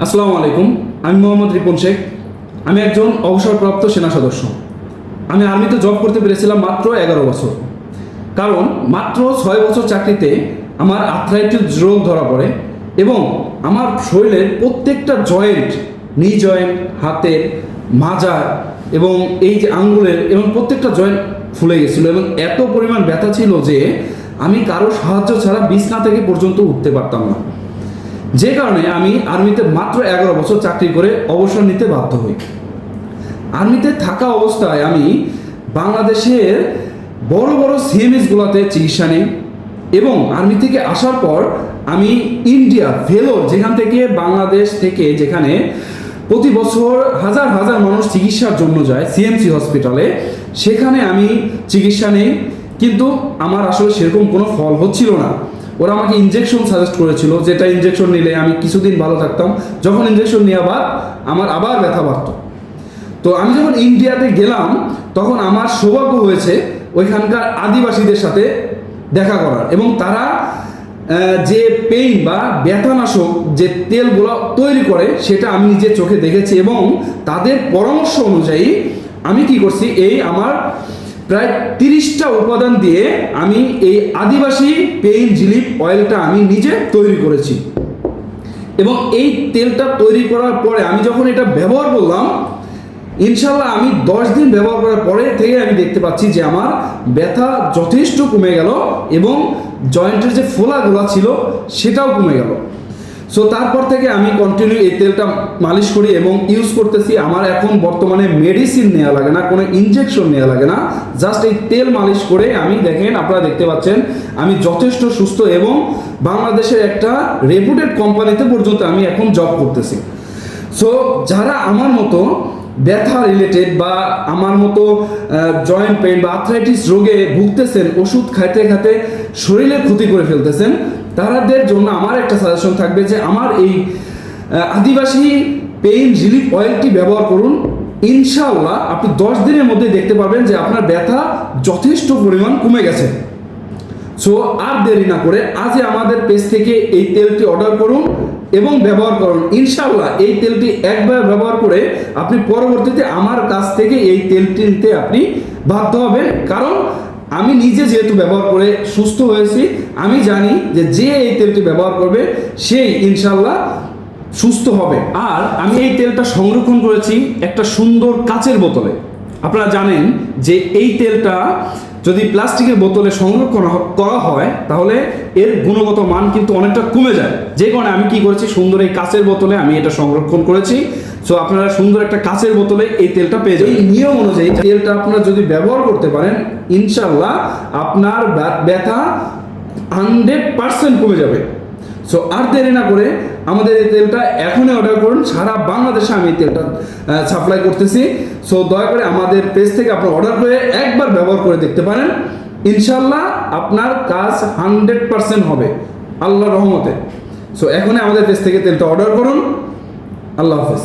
আসসালামু আলাইকুম। আমি মোহাম্মদ রিপন শেখ। আমি একজন অবসরপ্রাপ্ত সেনা সদস্য। আমি আর্মিতে জব করতে পেরেছিলাম মাত্র 11 বছর। কারণ মাত্র 6 বছর চাকরিতে আমার আর্থ্রাইটিস রোগ ধরা পড়ে এবং আমার শরীরের প্রত্যেকটা জয়েন্ট, নি জয়েন্ট, হাতের, মাজার এবং এই যে আঙ্গুলের এবং প্রত্যেকটা জয়েন্ট ফুলে গেছিলো এবং এত পরিমাণ ব্যথা ছিল যে আমি কারো সাহায্য ছাড়া বিছানা থেকে পর্যন্ত উঠতে পারতাম না। যে কারণে আমি আর্মিতে মাত্র 11 বছর চাকরি করে অবসর নিতে বাধ্য হই। আর্মিতে থাকা অবস্থায় আমি বাংলাদেশের বড় বড় সিএমএসগুলোতে চিকিৎসা নেই এবং আর্মি থেকে আসার পর আমি ইন্ডিয়া ভেলোর, যেখান থেকে বাংলাদেশ থেকে যেখানে প্রতি বছর হাজার হাজার মানুষ চিকিৎসার জন্য যায় সিএমসি হসপিটালে, সেখানে আমি চিকিৎসা নেই। কিন্তু আমার আসলে সেরকম কোনো ফল হচ্ছিল না। ওরা আমাকে ইনজেকশন সাজেস্ট করেছিল, যেটা ইনজেকশন নিলে আমি কিছুদিন ভালো থাকতাম। যখন ইনজেকশন নেওয়া বাদ আমার আবার ব্যথা বাড়ত। তো আমি যখন ইন্ডিয়াতে গেলাম তখন আমার সৌভাগ্য হয়েছে ওইখানকার আদিবাসীদের সাথে দেখা করার এবং তারা যে পেইন বা ব্যথানাশক যে তেলগুলো তৈরি করে সেটা আমি নিজের চোখে দেখেছি এবং তাদের পরামর্শ অনুযায়ী আমি কি করছি, এই আমার প্রায় 30টা উপাদান দিয়ে আমি এই আদিবাসী পেইন রিলিফ অয়েলটা আমি নিজে তৈরি করেছি এবং এই তেলটা তৈরি করার পরে আমি যখন এটা ব্যবহার করলাম, ইনশাল্লাহ আমি 10 দিন ব্যবহার করার পরে থেকে আমি দেখতে পাচ্ছি যে আমার ব্যথা যথেষ্ট কমে গেল এবং জয়েন্টের যে ফোলাগুলো ছিল সেটাও কমে গেল। সো তারপর থেকে আমি কন্টিনিউ এই তেলটা মালিশ করি এবং ইউজ করতেছি। আমার এখন বর্তমানে মেডিসিন নেওয়া লাগে না, কোনো ইনজেকশন নেওয়া লাগে না, জাস্ট এই তেল মালিশ করে আমি দেখেন, আপনারা দেখতে পাচ্ছেন আমি যথেষ্ট সুস্থ এবং বাংলাদেশের একটা রেপুটেড কোম্পানিতে পর্যন্ত আমি এখন জব করতেছি। সো যারা আমার মতো ব্যথা রিলেটেড বা আমার মতো জয়েন্ট পেইন বা আর্থ্রাইটিস রোগে ভুগতেছেন, ওষুধ খাইতে খাইতে শরীরে ক্ষতি করে ফেলতেছেন, তাদের জন্য আমার একটা সাজেশন থাকবে যে আমার এই আদিবাসী পেইন রিলিফ অয়েলটি ব্যবহার করুন। ইনশাআল্লাহ আপনি 10 দিনের মধ্যে দেখতে পাবেন যে আপনার ব্যথা যথেষ্ট পরিমাণ কমে গেছে। সো আর দেরি না করে আজই আমাদের পেজ থেকে এই তেলটি অর্ডার করুন এবং ব্যবহার করুন। ইনশাআল্লাহ এই তেলটি একবার ব্যবহার করে আপনি পরবর্তীতে আমার কাছ থেকে এই তেলটি নিতে আপনি বাধ্য হবেন। কারণ আমি নিজে যেহেতু ব্যবহার করে সুস্থ হয়েছি, আমি জানি যে যে এই তেলটি ব্যবহার করবে সেই ইনশাআল্লাহ সুস্থ হবে। আর আমি এই তেলটা সংরক্ষণ করেছি একটা সুন্দর কাচের বোতলে। আপনারা জানেন যে এই তেলটা যদি প্লাস্টিকের বোতলে সংরক্ষণ করা হয় তাহলে এর গুণগত মান কিন্তু অনেকটা কমে যায়। যে কারণে আমি কি করেছি, সুন্দর এই কাচের বোতলে আমি এটা সংরক্ষণ করেছি। সো আপনারা সুন্দর একটা কাচের বোতলে এই তেলটা পেয়ে যাবেন। এই নিয়ম অনুযায়ী তেলটা আপনারা যদি ব্যবহার করতে পারেন, ইনশাআল্লাহ আপনার ব্যথা 100% কমে যাবে। সো আর দেরি না করে আমাদের এই তেলটা এখনই অর্ডার করুন। সারা বাংলাদেশে আমি এই তেলটা সাপ্লাই করতেছি। সো দয়া করে আমাদের পেজ থেকে আপনার অর্ডার করে একবার ব্যবহার করে দেখতে পারেন। ইনশাল্লাহ আপনার কাজ 100% হবে আল্লাহর রহমতে। সো এখনই আমাদের পেজ থেকে তেলটা অর্ডার করুন। আল্লাহ হাফেজ।